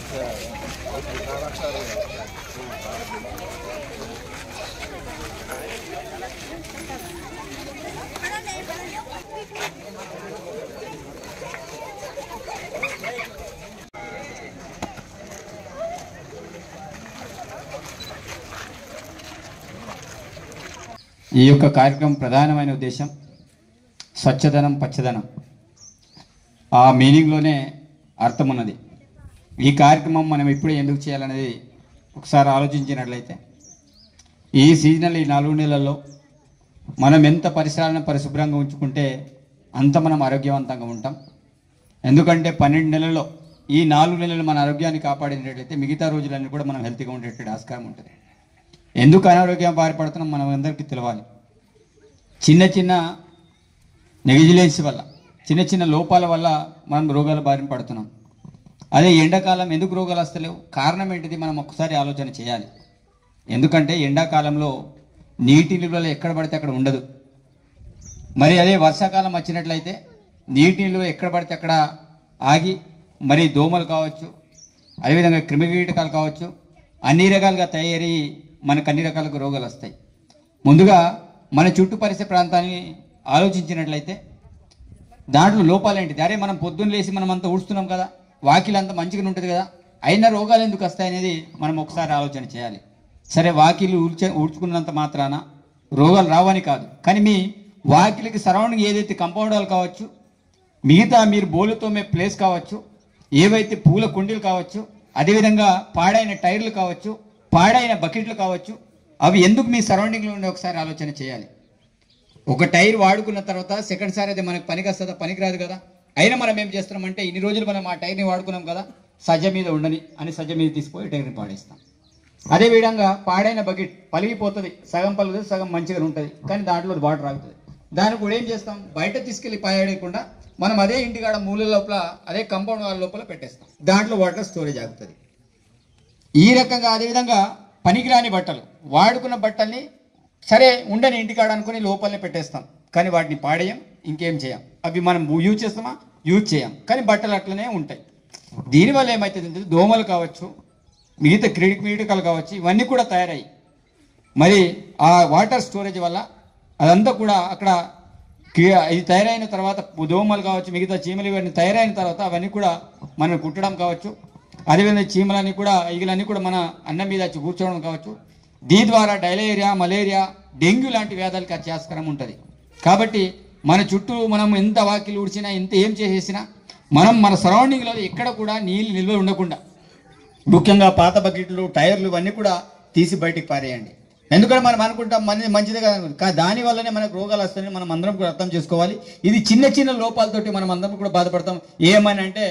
ఈ యొక్క కార్యక్రమం ప్రధానమైన ఉద్దేశం స్వచ్ఛదనం పచ్చదనం. ఆ మీనింగ్లోనే అర్థం ఉన్నది. ఈ కార్యక్రమం మనం ఇప్పుడు ఎందుకు చేయాలనేది ఒకసారి ఆలోచించినట్లయితే, ఈ సీజనల్ ఈ 4 నెలల్లో మనం ఎంత పరిసరాలను పరిశుభ్రంగా ఉంచుకుంటే అంత మనం ఆరోగ్యవంతంగా ఉంటాం. ఎందుకంటే 12 నెలల్లో ఈ 4 నెలలు మన ఆరోగ్యాన్ని కాపాడినట్లయితే మిగతా రోజులన్నీ కూడా మనం హెల్తీగా ఉండేటువంటి ఆస్కారం ఉంటుంది. ఎందుకు అనారోగ్యం బారిపడుతున్నాం మనం అందరికీ తెలవాలి. చిన్న చిన్న నెగ్లిజెన్స్ వల్ల, చిన్న చిన్న లోపాల వల్ల మనం రోగాల బారిన పడుతున్నాం. అదే ఎండాకాలం ఎందుకు రోగాలు వస్తలేవు? కారణం ఏంటిది మనం ఒకసారి ఆలోచన చేయాలి. ఎందుకంటే ఎండాకాలంలో నీటి నిల్వలు ఎక్కడ పడితే అక్కడ ఉండదు. మరి అదే వర్షాకాలం వచ్చినట్లయితే నీటి నిల్వ ఎక్కడ పడితే అక్కడ ఆగి, మరి దోమలు కావచ్చు, అదేవిధంగా క్రిమికీటకాలు కావచ్చు, అన్ని రకాలుగా తయారయ్యి మనకు అన్ని రకాలుగా రోగాలు వస్తాయి. ముందుగా మన చుట్టూ పరిసర ప్రాంతాన్ని ఆలోచించినట్లయితే దాంట్లో లోపాలు ఏంటిది? అరే మనం పొద్దున్న లేచి మనం అంతా ఊడుస్తున్నాం కదా, వాకిలు అంతా మంచిగా ఉంటుంది కదా, అయినా రోగాలు ఎందుకు వస్తాయనేది మనం ఒకసారి ఆలోచన చేయాలి. సరే, వాకిలు ఊడ్చుకున్నంత మాత్రాన రోగాలు రావని కాదు, కానీ మీ వాకిలికి సరౌండింగ్ ఏదైతే కంపౌండ్ వాల్ కావచ్చు, మిగతా మీరు బోలుతో మే ప్లేస్ కావచ్చు, ఏవైతే పూల కుండీలు కావచ్చు, అదేవిధంగా పాడైన టైర్లు కావచ్చు, పాడైన బకెట్లు కావచ్చు, అవి ఎందుకు మీ సరౌండింగ్లో ఉండే ఒకసారి ఆలోచన చేయాలి. ఒక టైర్ వాడుకున్న తర్వాత సెకండ్ సారి అది మనకు పనికి వస్తుందా? పనికిరాదు కదా. అయినా మనం ఏం చేస్తున్నామంటే ఇన్ని రోజులు మనం ఆ టైర్ని వాడుకున్నాం కదా, సజ్జ మీద ఉండని అని సజ్జ మీద తీసుకుపోయి టైర్ని పాడేస్తాం. అదేవిధంగా పాడైన బకెట్ పలిగిపోతుంది, సగం పలుగుతుంది, సగం మంచిగా ఉంటుంది, కానీ దాంట్లో వాటర్ ఆగుతుంది. దాన్ని కూడా ఏం చేస్తాం? బయట తీసుకెళ్ళి పాడేయకుండా మనం అదే ఇంటికాడ మూల లోపల, అదే కంపౌండ్ వాల్ లోపల పెట్టేస్తాం. దాంట్లో వాటర్ స్టోరేజ్ ఆగుతుంది. ఈ రకంగా అదేవిధంగా పనికిరాని బట్టలు, వాడుకున్న బట్టల్ని సరే ఉండని ఇంటికాడ అనుకుని లోపలనే పెట్టేస్తాం, కానీ వాటిని పాడేయం, ఇంకేం చేయం. అవి మనం యూజ్ చేస్తామా? యూజ్ చేయం, కానీ బట్టలు అట్లనే ఉంటాయి. దీనివల్ల ఏమవుతుంది? దోమలు కావచ్చు, మిగతా క్రిమికీటకాలు కావచ్చు, ఇవన్నీ కూడా తయారయ్యి మరి ఆ వాటర్ స్టోరేజ్ వల్ల అదంతా కూడా అక్కడ ఇది తయారైన తర్వాత దోమలు కావచ్చు, మిగతా చీమలు ఇవన్నీ తయారైన తర్వాత అవన్నీ కూడా మనం కుట్టడం కావచ్చు, అదేవిధంగా చీమలన్నీ కూడా ఈగలన్నీ కూడా మన అన్నం మీద వచ్చి కూర్చోవడం కావచ్చు. దీని ద్వారా డైలేరియా, మలేరియా, డెంగ్యూ లాంటి వ్యాధులకి వచ్చే ఆస్కారం ఉంటుంది. కాబట్టి మన చుట్టూ మనం ఎంత వాకిలు ఊడ్చినా, ఎంత ఏం చేసేసినా, మనం మన సరౌండింగ్లో ఎక్కడ కూడా నీళ్ళు నిల్వ ఉండకుండా, ముఖ్యంగా పాత బకెట్లు, టైర్లు ఇవన్నీ కూడా తీసి బయటికి పారేయండి. ఎందుకంటే మనం అనుకుంటాం మంచిదే కదా, దానివల్లనే మనకు రోగాలు వస్తాయని మనం అందరం కూడా అర్థం చేసుకోవాలి. ఇది చిన్న చిన్న లోపాలతోటి మనం అందరం కూడా బాధపడతాం. ఏమని అంటే,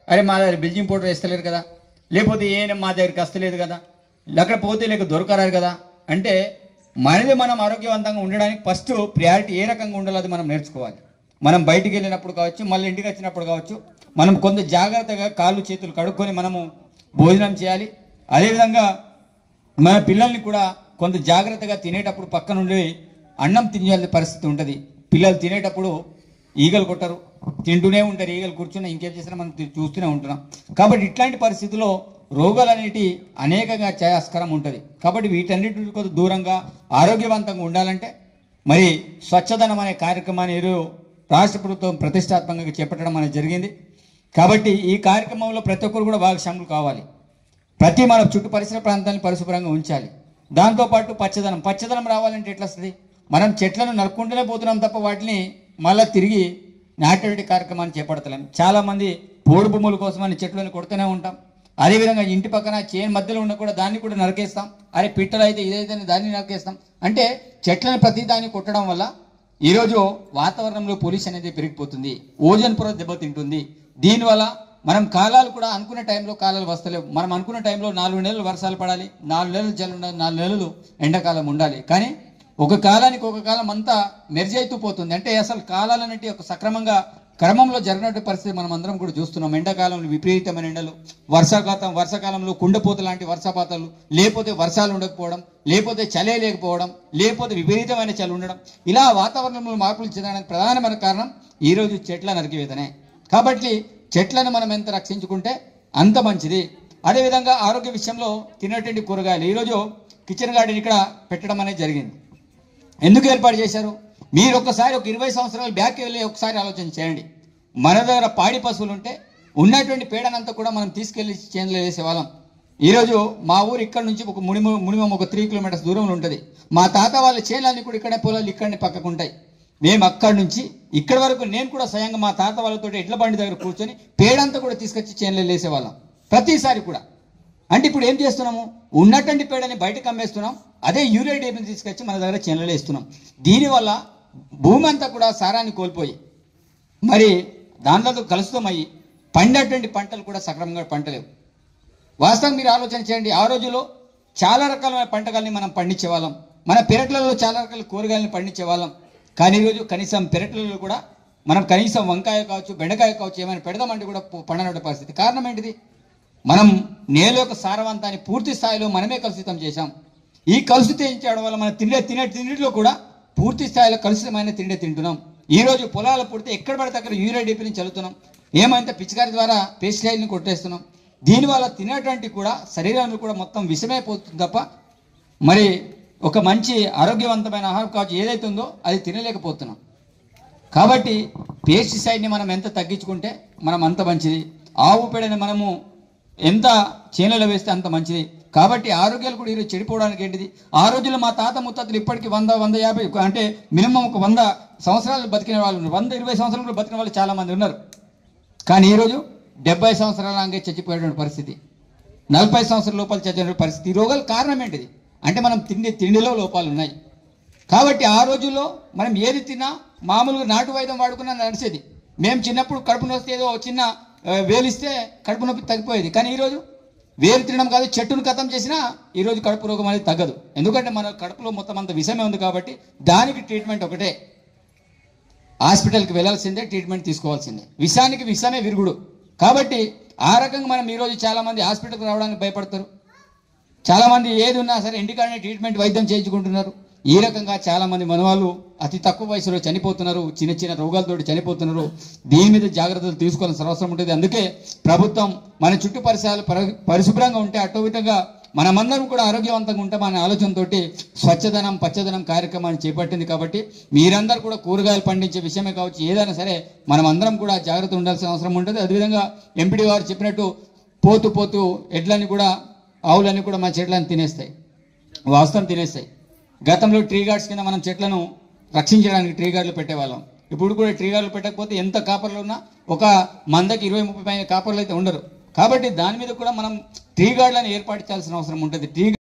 అరే మా దగ్గర బ్లీచింగ్ పౌడర్ వేస్తలేరు కదా, లేకపోతే మా దగ్గరికి వస్తలేదు కదా, అక్కడ పోతే లేక దొరకరారు కదా అంటే, మనది మనం ఆరోగ్యవంతంగా ఉండడానికి ఫస్ట్ ప్రియారిటీ ఏ రకంగా ఉండాలో అది మనం నేర్చుకోవాలి. మనం బయటికి వెళ్ళినప్పుడు కావచ్చు, మళ్ళీ ఇంటికి వచ్చినప్పుడు కావచ్చు, మనం కొంత జాగ్రత్తగా కాళ్ళు చేతులు కడుక్కొని మనము భోజనం చేయాలి. అదేవిధంగా మన పిల్లల్ని కూడా కొంత జాగ్రత్తగా తినేటప్పుడు పక్క నుండి అన్నం తినేయాల్సిన పరిస్థితి ఉంటుంది. పిల్లలు తినేటప్పుడు ఈగలు కొట్టరు, తింటూనే ఉంటారు, ఈగలు కూర్చున్నా ఇంకేం చేసినా మనం చూస్తూనే ఉంటున్నాం. కాబట్టి ఇట్లాంటి పరిస్థితుల్లో రోగాలు అనేటి అనేకంగా ఆస్కారం ఉంటుంది. కాబట్టి వీటన్నిటి కొంత దూరంగా ఆరోగ్యవంతంగా ఉండాలంటే మరి స్వచ్ఛదనం అనే కార్యక్రమాన్ని రాష్ట్ర ప్రభుత్వం ప్రతిష్టాత్మకంగా చేపట్టడం అనేది జరిగింది. కాబట్టి ఈ కార్యక్రమంలో ప్రతి ఒక్కరు కూడా భాగస్వాములు కావాలి. ప్రతి మన చుట్టూ పరిసర ప్రాంతాన్ని పరిశుభ్రంగా ఉంచాలి. దాంతోపాటు పచ్చదనం రావాలంటే ఎట్లా వస్తుంది? మనం చెట్లను నరుక్కుంటూనే పోతున్నాం తప్ప వాటిని మళ్ళీ తిరిగి నాటేటి కార్యక్రమాన్ని చేపడతలేం. చాలామంది పోడు భూముల కోసమని చెట్లను కొడుతూనే ఉంటాం. అదేవిధంగా ఇంటి పక్కన చేను మధ్యలో ఉన్న కూడా దాన్ని కూడా నరికేస్తాం. అరే పిట్టలు అయితే ఇదైతే దాన్ని నరికేస్తాం. అంటే చెట్లను ప్రతి దాన్ని కొట్టడం వల్ల ఈరోజు వాతావరణంలో పొల్యూషన్ అనేది పెరిగిపోతుంది, ఓజోన్ పొర దెబ్బతింటుంది. దీనివల్ల మనం కాలాలు కూడా అనుకున్న టైంలో కాలాలు వస్తలేవు. మనం అనుకున్న టైంలో 4 నెలలు వర్షాలు పడాలి, 4 నెలలు చలి ఉండాలి, 4 నెలలు ఎండాకాలం ఉండాలి. కానీ ఒక కాలానికి ఒక కాలం అంతా మెర్జ్ అవుతూ పోతుంది. అంటే అసలు కాలాలన్నిటి ఒక సక్రమంగా క్రమంలో జరిగినటువంటి పరిస్థితి మనం అందరం కూడా చూస్తున్నాం. ఎండాకాలంలో విపరీతమైన ఎండలు, వర్షాకాలంలో కుండపోత లాంటి వర్షపాతాలు, లేకపోతే వర్షాలు ఉండకపోవడం, లేకపోతే చలే లేకపోవడం, లేకపోతే విపరీతమైన చలి ఉండడం, ఇలా వాతావరణంలో మార్పులు చెందడానికి ప్రధానమైన కారణం ఈరోజు చెట్ల నరికివేతనే. కాబట్టి చెట్లను మనం ఎంత రక్షించుకుంటే అంత మంచిది. అదేవిధంగా ఆరోగ్య విషయంలో తినేటువంటి కూరగాయలు ఈరోజు కిచెన్ గార్డెన్ ఇక్కడ పెట్టడం అనేది జరిగింది. ఎందుకు ఏర్పాటు చేశారు? మీరు ఒక్కసారి ఒక 20 సంవత్సరాలు బ్యాక్ వెళ్ళి ఒకసారి ఆలోచన చేయండి. మన దగ్గర పాడి పశువులు ఉంటే ఉన్నటువంటి పేడనంతా కూడా మనం తీసుకెళ్లి చేనులో వేసేవాళ్ళం. ఈరోజు మా ఊరు ఇక్కడ నుంచి ఒక మినిమం ఒక 3 కిలోమీటర్స్ దూరంలో ఉంటుంది. మా తాత వాళ్ళ చేనులన్నీ కూడా ఇక్కడే, పొలాలు ఇక్కడనే పక్కకు ఉంటాయి. మేము అక్కడి నుంచి ఇక్కడి వరకు నేను కూడా స్వయంగా మా తాత వాళ్ళతో ఎడ్ల బండి దగ్గర కూర్చొని పేడంతా కూడా తీసుకొచ్చి చేనులో వేసేవాళ్ళం ప్రతిసారి కూడా. అంటే ఇప్పుడు ఏం చేస్తున్నాము? ఉన్నటువంటి పేడని బయటకు అమ్మేస్తున్నాం, అదే యూరియా డీపీని తీసుకొచ్చి మన దగ్గర చేనులలో వేస్తున్నాం. దీనివల్ల భూమి అంతా కూడా సారాన్ని కోల్పోయి మరి దాంట్లో కలుషితమయ్యి పండేటువంటి పంటలు కూడా సక్రమంగా పంటలేవు. వాస్తవం మీరు ఆలోచన చేయండి. ఆ రోజుల్లో చాలా రకాలైన పంటకాలని మనం పండించేవాళ్ళం, మన పెరట్లలో చాలా రకాల కూరగాయలను పండించేవాళ్ళం. కానీ ఈరోజు కనీసం పెరట్లలో కూడా మనం కనీసం వంకాయ కావచ్చు, బెండకాయ కావచ్చు ఏమైనా పెడదామంటే కూడా పండనటువంటి పరిస్థితి. కారణం ఏంటిది? మనం నేల యొక్క సారవంతాన్ని పూర్తి స్థాయిలో మనమే కలుషితం చేశాం. ఈ కలుషితం చేయడం వల్ల మనం తినే తిండిలో కూడా పూర్తి స్థాయిలో కలుషితమైన తిండి తింటున్నాం. ఈ రోజు పొలాలు పుడితే ఎక్కడ పడితే అక్కడ యూరియా డీపీని చల్లుతున్నాం, ఏమంటే పిచికారి ద్వారా పెస్టిసైడ్ని కొట్టేస్తున్నాం. దీనివల్ల తినేటువంటి కూడా శరీరాన్ని కూడా మొత్తం విషమైపోతుంది తప్ప మరి ఒక మంచి ఆరోగ్యవంతమైన ఆహారం కావచ్చు ఏదైతే ఉందో అది తినలేకపోతున్నాం. కాబట్టి పెస్టిసైడ్ని మనం ఎంత తగ్గించుకుంటే మనం అంత మంచిది. ఆవు పేడని మనము ఎంత చేనులలో వేస్తే అంత మంచిది. కాబట్టి ఆరోగ్యాలు కూడా ఈరోజు చెడిపోవడానికి ఏంటిది? ఆ రోజుల్లో మా తాత ముత్తాతలు ఇప్పటికీ 100-150 అంటే మినిమం ఒక 100 సంవత్సరాలు బతికిన వాళ్ళు ఉన్నారు, 100-20 సంవత్సరాలు బతికిన వాళ్ళు చాలా మంది ఉన్నారు. కానీ ఈరోజు 70 సంవత్సరాల అంగే చచ్చిపోయేటువంటి పరిస్థితి, 40 సంవత్సరాల లోపల చచ్చిపోయే పరిస్థితి. ఈ రోగాల కారణం ఏంటిది? అంటే మనం తిండిలో లోపాలు ఉన్నాయి. కాబట్టి ఆ రోజుల్లో మనం ఏది తిన్నా మామూలుగా నాటు వైద్యం వాడుకున్నా నడిచేది. మేము చిన్నప్పుడు కడుపు నొస్తే ఏదో చిన్న వేలిస్తే కడుపు నొప్పి తగ్గిపోయేది. కానీ ఈరోజు వేలు తినడం కాదు, చెట్టును ఖతం చేసినా ఈరోజు కడుపు రోగం అనేది తగ్గదు. ఎందుకంటే మన కడుపులో మొత్తం అంత విషమే ఉంది. కాబట్టి దానికి ట్రీట్మెంట్ ఒకటే, హాస్పిటల్కి వెళ్ళాల్సిందే, ట్రీట్మెంట్ తీసుకోవాల్సిందే. విషానికి విషమే విరుగుడు. కాబట్టి ఆ రకంగా మనం ఈరోజు చాలామంది హాస్పిటల్కి రావడానికి భయపడతారు. చాలామంది ఏది ఉన్నా సరే ఇంటికాడనే ట్రీట్మెంట్ వైద్యం చేయించుకుంటున్నారు. ఈ రకంగా చాలామంది మనవాళ్ళు అతి తక్కువ వయసులో చనిపోతున్నారు, చిన్న చిన్న రోగాలతో చనిపోతున్నారు. దీని మీద జాగ్రత్తలు తీసుకోవాల్సిన అవసరం ఉంటుంది. అందుకే ప్రభుత్వం మన చుట్టూ పరిసరాలు పరిశుభ్రంగా ఉంటే అటోవిధంగా మనమందరం కూడా ఆరోగ్యవంతంగా ఉంటామనే ఆలోచనతో స్వచ్ఛదనం పచ్చదనం కార్యక్రమాన్ని చేపట్టింది. కాబట్టి మీరందరూ కూడా కూరగాయలు పండించే విషయమే కావచ్చు ఏదైనా సరే మనం అందరం కూడా జాగ్రత్త ఉండాల్సిన అవసరం ఉంటుంది. అదేవిధంగా ఎంపీడీ వారు చెప్పినట్టు పోతూ ఎడ్లని కూడా ఆవులన్నీ కూడా మన చెట్లను తినేస్తాయి, వాస్తవం తినేస్తాయి. గతంలో ట్రీ గార్డ్స్ కింద మనం చెట్లను రక్షించడానికి ట్రీ గార్డులు పెట్టేవాళ్ళం. ఇప్పుడు కూడా ట్రీ గార్డులు పెట్టకపోతే ఎంత కాపర్లు ఉన్నా ఒక మందకి 20-30 కాపర్లు అయితే ఉండరు. కాబట్టి దాని మీద కూడా మనం ట్రీ గార్డులను ఏర్పాటు చేయాల్సిన అవసరం ఉంటుంది.